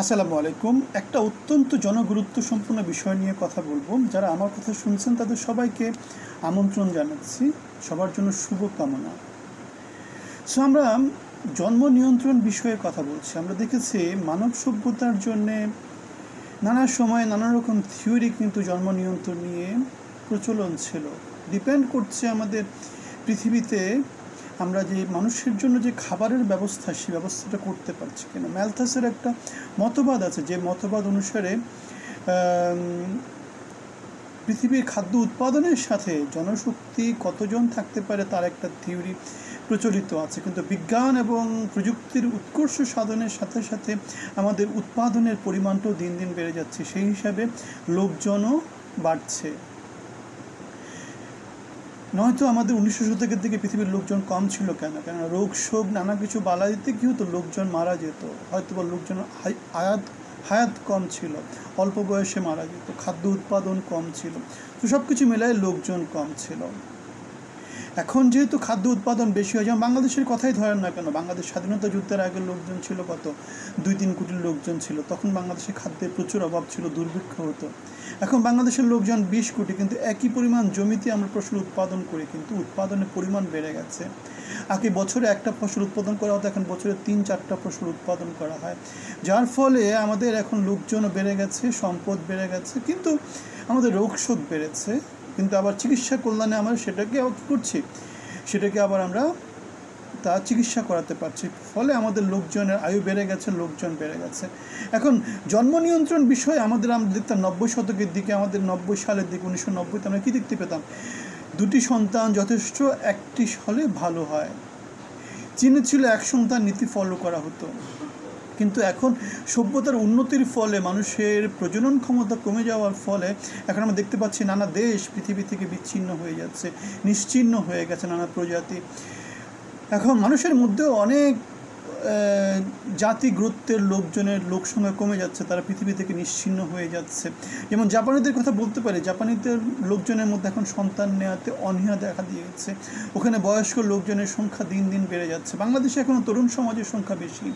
আসসালামু আলাইকুম। একটা অত্যন্ত জনগুরুত্ব সম্পন্ন বিষয় নিয়ে কথা বলবো। যারা আমার কথা শুনছেন তাদের সবাইকে আমন্ত্রণ জানাচ্ছি। সবার জন্য শুভকামনা। আমরা জন্ম নিয়ন্ত্রণ বিষয়ে কথা বলছি। আমরা দেখেছি মানব সভ্যতার জন্যে নানা সময় নানা রকম থিওরি কিন্তু জন্ম নিয়ন্ত্রণ নিয়ে প্রচলন ছিল। ডিপেন্ড করছে আমাদের পৃথিবীতে আমরা যে মানুষের জন্য যে খাবারের ব্যবস্থা, সেই ব্যবস্থাটা করতে পারছি কিনা। ম্যালথাসের একটা মতবাদ আছে, যে মতবাদ অনুসারে পৃথিবীর খাদ্য উৎপাদনের সাথে জনশক্তি কতজন থাকতে পারে তার একটা থিওরি প্রচলিত আছে। কিন্তু বিজ্ঞান এবং প্রযুক্তির উৎকর্ষ সাধনের সাথে সাথে আমাদের উৎপাদনের পরিমাণটাও দিন দিন বেড়ে যাচ্ছে, সেই হিসাবে লোকজনও বাড়ছে। নয়তো আমাদের 1900 শতকের দিকে পৃথিবীর লোকজন কম ছিল কেন? কেননা রোগ শোক নানা কিছু বালা দিতে কি হতো, লোকজন মারা যেত। হয়তো বা লোকজন হায়াত কম ছিল, অল্প বয়সে মারা যেত, খাদ্য উৎপাদন কম ছিল, তো সব কিছু মেলায় লোকজন কম ছিল। এখন যেহেতু খাদ্য উৎপাদন বেশি হয়, যেমন বাংলাদেশের কথাই ধরেন না কেন, বাংলাদেশ স্বাধীনতা যুদ্ধের আগে লোকজন ছিল কত, 2-3 কোটি লোকজন ছিল। তখন বাংলাদেশে খাদ্যের প্রচুর অভাব ছিল, দুর্ভিক্ষ হতো। এখন বাংলাদেশের লোকজন 20 কোটি, কিন্তু একই পরিমাণ জমিতে আমরা ফসল উৎপাদন করি, কিন্তু উৎপাদনের পরিমাণ বেড়ে গেছে। আগে বছরে একটা ফসল উৎপাদন করা হতো, এখন বছরে 3-4টা ফসল উৎপাদন করা হয়, যার ফলে আমাদের এখন লোকজনও বেড়ে গেছে, সম্পদ বেড়ে গেছে, কিন্তু আমাদের রোগ শোক বেড়েছে। কিন্তু আবার চিকিৎসা কল্যাণে আমরা সেটাকে আবার কী করছি, সেটাকে আবার আমরা তা চিকিৎসা করাতে পারছি, ফলে আমাদের লোকজনের আয়ু বেড়ে গেছে, লোকজন বেড়ে গেছে। এখন জন্ম নিয়ন্ত্রণ বিষয়ে আমরা দেখতাম 90 শতকের দিকে, আমাদের 90 সালের দিকে, 1990-তে আমরা কী দেখতে পেতাম, 2টি সন্তান যথেষ্ট, 1টি হলে ভালো হয়। চীনে ছিল 1 সন্তান নীতি ফলো করা হতো। কিন্তু এখন সভ্যতার উন্নতির ফলে, মানুষের প্রজনন ক্ষমতা কমে যাওয়ার ফলে এখন আমরা দেখতে পাচ্ছি নানা দেশ পৃথিবী থেকে বিচ্ছিন্ন হয়ে যাচ্ছে, নিশ্চিহ্ন হয়ে গেছে নানা প্রজাতি। এখন মানুষের মধ্যেও অনেক জাতি গুরুত্বের লোকজনের লোকসংখ্যা কমে যাচ্ছে, তারা পৃথিবী থেকে নিশ্চিহ্ন হয়ে যাচ্ছে। যেমন জাপানিদের কথা বলতে পারি, জাপানিদের লোকজনের মধ্যে এখন সন্তান নেওয়াতে অনীহা দেখা দিয়েছে, ওখানে বয়স্ক লোকজনের সংখ্যা দিন দিন বেড়ে যাচ্ছে। বাংলাদেশে এখনও তরুণ সমাজের সংখ্যা বেশি,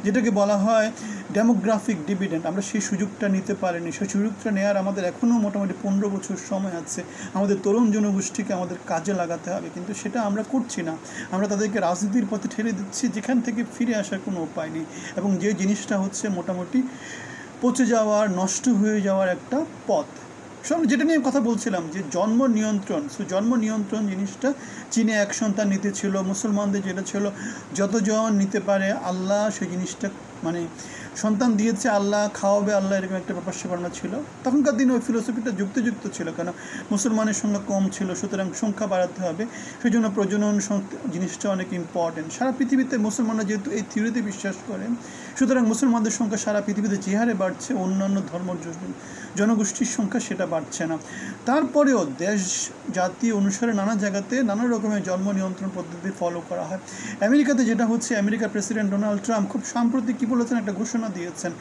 যেটাকে বলা হয় ডেমোগ্রাফিক ডিভিডেন্ড। আমরা সেই সুযোগটা নিতে পারিনি, সেই সুযোগটা নেওয়ার আমাদের এখনও মোটামুটি 15 বছর সময় আছে। আমাদের তরুণ জনগোষ্ঠীকে আমাদের কাজে লাগাতে হবে, কিন্তু সেটা আমরা করছি না। আমরা তাদেরকে রাজনীতির পথে ঠেলে দিচ্ছি, যেখান থেকে ফিরে আসার কোনো উপায় নেই, এবং যে জিনিসটা হচ্ছে মোটামুটি পচে যাওয়ার, নষ্ট হয়ে যাওয়ার একটা পথ। যেটা নিয়ে কথা বলছিলাম, যে জন্ম নিয়ন্ত্রণ। জন্ম নিয়ন্ত্রণ জিনিসটা চীনে 1 সন্তান নিতে ছিল, মুসলমানদের যেটা ছিল যতজন নিতে পারে আল্লাহ, সেই জিনিসটা মানে সন্তান দিয়েছে আল্লাহ, খাওয়াবে আল্লাহ, এরকম একটা ব্যাপার স্যাপার ছিল। তখনকার দিনে ওই ফিলোসফিটা যুক্তিযুক্ত ছিল, কেন মুসলমানের সংখ্যা কম ছিল, সুতরাং সংখ্যা বাড়াতে হবে, সেই জন্য প্রজনন জিনিসটা অনেক ইম্পর্টেন্ট। সারা পৃথিবীতে মুসলমানরা যেহেতু এই থিওরিতে বিশ্বাস করেন, সুতরাং মুসলমানদের সংখ্যা সারা পৃথিবীতে যে হারে বাড়ছে, অন্যান্য ধর্ম জনগোষ্ঠীর সংখ্যা সেটা বাড়ছে না। তারপরেও দেশ জাতি অনুসারে নানা জায়গাতে নানা রকমের জন্ম নিয়ন্ত্রণ পদ্ধতি ফলো করা হয়। আমেরিকাতে যেটা হচ্ছে, আমেরিকার প্রেসিডেন্ট ডোনাল্ড ট্রাম্প খুব সাম্প্রতিক কী বলেছেন, একটা ঘোষণা দিয়েছেন,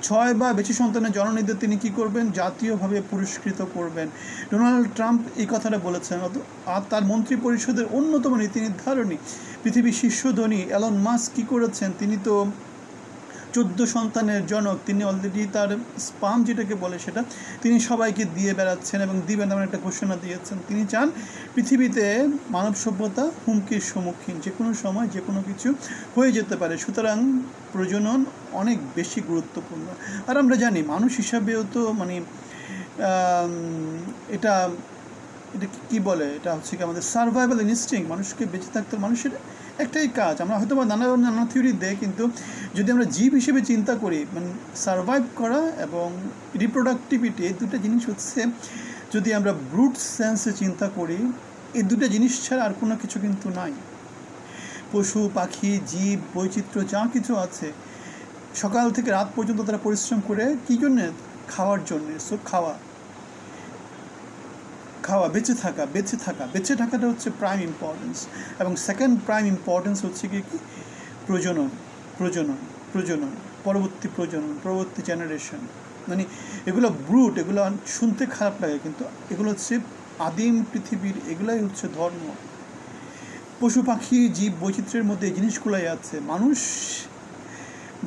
6 বা বেশি সন্তানের জননীদের তিনি কী করবেন, জাতীয়ভাবে পুরস্কৃত করবেন। ডোনাল্ড ট্রাম্প এই কথাটা বলেছেন। আর তার মন্ত্রী পরিষদের অন্যতম নীতি নির্ধারণী পৃথিবীর শীর্ষ ধনী এলন মাস্ক কী করেছেন, তিনি তো 14 সন্তানের জনক, তিনি অলরেডি তার স্পাম যেটাকে বলে সেটা তিনি সবাইকে দিয়ে বেড়াচ্ছেন এবং দিবেন, এমন একটা ঘোষণা দিয়েছেন। তিনি চান পৃথিবীতে মানব সভ্যতা হুমকির সম্মুখীন, যে কোনো সময় যে কোনো কিছু হয়ে যেতে পারে, সুতরাং প্রজনন অনেক বেশি গুরুত্বপূর্ণ। আর আমরা জানি মানুষ হিসাবেও তো এটা কী বলে, এটা হচ্ছে কি আমাদের সার্ভাইভাল ইনস্টিংক্ট। মানুষকে বেঁচে থাকতে মানুষের একটাই কাজ। আমরা হয়তো বা নানা থিওরি দেয়, কিন্তু যদি আমরা জীব হিসেবে চিন্তা করি, সার্ভাইভ করা এবং রিপ্রোডাক্টিভিটি, এই দুটো জিনিস হচ্ছে, যদি আমরা ব্রুট সেন্সে চিন্তা করি, এই দুটো জিনিস ছাড়া আর কোনো কিছু কিন্তু নাই। পশু পাখি জীব বৈচিত্র্য যা কিছু আছে, সকাল থেকে রাত পর্যন্ত তারা পরিশ্রম করে কী জন্যে? খাওয়ার জন্যে। সো খাওয়া, বেঁচে থাকাটা হচ্ছে প্রাইম ইম্পর্টেন্স। এবং সেকেন্ড প্রাইম ইম্পর্টেন্স হচ্ছে কি প্রজনন, পরবর্তী জেনারেশন। এগুলো ব্রুট, এগুলো শুনতে খারাপ লাগে, কিন্তু এগুলো হচ্ছে আদিম পৃথিবীর, এগুলাই হচ্ছে ধর্ম। পশু পাখি জীব বৈচিত্র্যের মধ্যে এই জিনিসগুলোই আছে।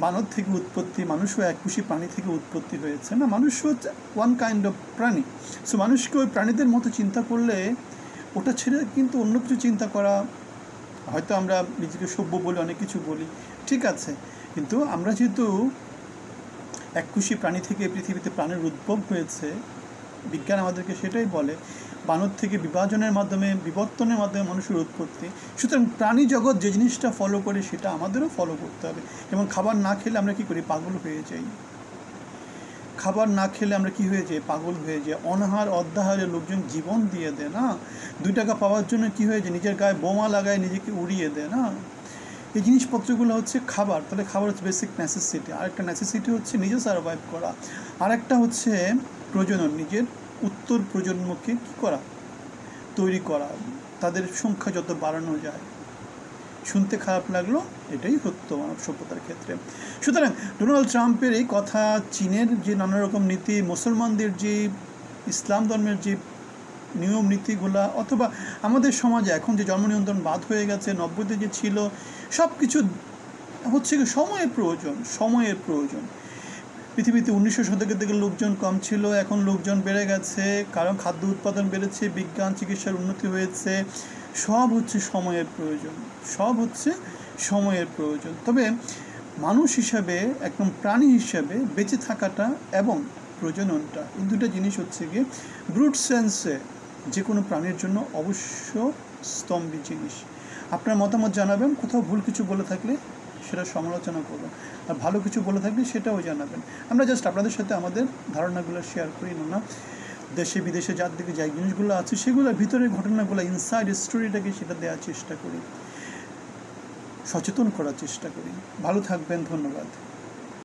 বানর থেকে উৎপত্তি, মানুষও এককুশি প্রাণী থেকে উৎপত্তি হয়েছে না, মানুষও ওয়ান কাইন্ড অফ প্রাণী। সো মানুষকে ওই প্রাণীদের মতো চিন্তা করলে ওটা ছেড়ে কিন্তু অন্য কিছু চিন্তা করা, হয়তো আমরা নিজেকে সভ্য বলে অনেক কিছু বলি, ঠিক আছে, কিন্তু আমরা যেহেতু এককুশি প্রাণী থেকে পৃথিবীতে প্রাণের উদ্ভব হয়েছে, বিজ্ঞান আমাদেরকে সেটাই বলে, বানর থেকে বিভাজনের মাধ্যমে, বিবর্তনের মাধ্যমে মানুষের উৎপত্তি। সুতরাং প্রাণী জগৎ যে জিনিসটা ফলো করে সেটা আমাদেরও ফলো করতে হবে। যেমন খাবার না খেলে আমরা কি করি? পাগল হয়ে যাই। খাবার না খেলে আমরা কি হয়ে যাই? পাগল হয়ে যাই। অনাহার অর্ধাহারে লোকজন জীবন দিয়ে দেয় না, 2 টাকা পাওয়ার জন্য কি হয়ে যায়? নিজের গায়ে বোমা লাগায় নিজেকে উড়িয়ে দেয় না। এই জিনিসপত্রগুলো হচ্ছে খাবার। তাহলে খাবার হচ্ছে বেসিক নেসেসিটি। আরেকটা নেসেসিটি হচ্ছে নিজে সার্ভাইভ করা, আরেকটা হচ্ছে প্রজনন, নিজের উত্তর প্রজন্মকে কী করা? তৈরি করা, তাদের সংখ্যা যত বাড়ানো যায়। শুনতে খারাপ লাগলো, এটাই সত্য মানব সভ্যতার ক্ষেত্রে। সুতরাং ডোনাল্ড ট্রাম্পের এই কথা, চীনের যে নানা রকম নীতি, মুসলমানদের যে, ইসলাম ধর্মের যে নিয়ম নীতিগুলা, অথবা আমাদের সমাজে এখন যে জন্ম নিয়ন্ত্রণ বাদ হয়ে গেছে, 90-তে যে ছিল, সব কিছু হচ্ছে কি সময়ের প্রয়োজন, সময়ের প্রয়োজন। পৃথিবীতে 1900 শতকের দিকে লোকজন কম ছিল, এখন লোকজন বেড়ে গেছে, কারণ খাদ্য উৎপাদন বেড়েছে, বিজ্ঞান চিকিৎসার উন্নতি হয়েছে, সব হচ্ছে সময়ের প্রয়োজন, সব হচ্ছে সময়ের প্রয়োজন। তবে মানুষ হিসাবে, একদম প্রাণী হিসাবে বেঁচে থাকাটা এবং প্রজননটা, এই দুটো জিনিস হচ্ছে গিয়ে ব্রুট সেন্সে যে কোনো প্রাণীর জন্য অবশ্য স্তম্ভী জিনিস। আপনার মতামত জানাবেন, কোথাও ভুল কিছু বলে থাকলে সেটা সমালোচনা করবেন, আর ভালো কিছু বলে থাকলে সেটাও জানাবেন। আমরা জাস্ট আপনাদের সাথে আমাদের ধারণাগুলো শেয়ার করি না, দেশে বিদেশে যার দিকে যে জিনিসগুলো আছে সেগুলোর ভিতরের ঘটনাগুলো, ইনসাইড স্টোরিটাকে সেটা দেওয়ার চেষ্টা করি, সচেতন করার চেষ্টা করি। ভালো থাকবেন, ধন্যবাদ।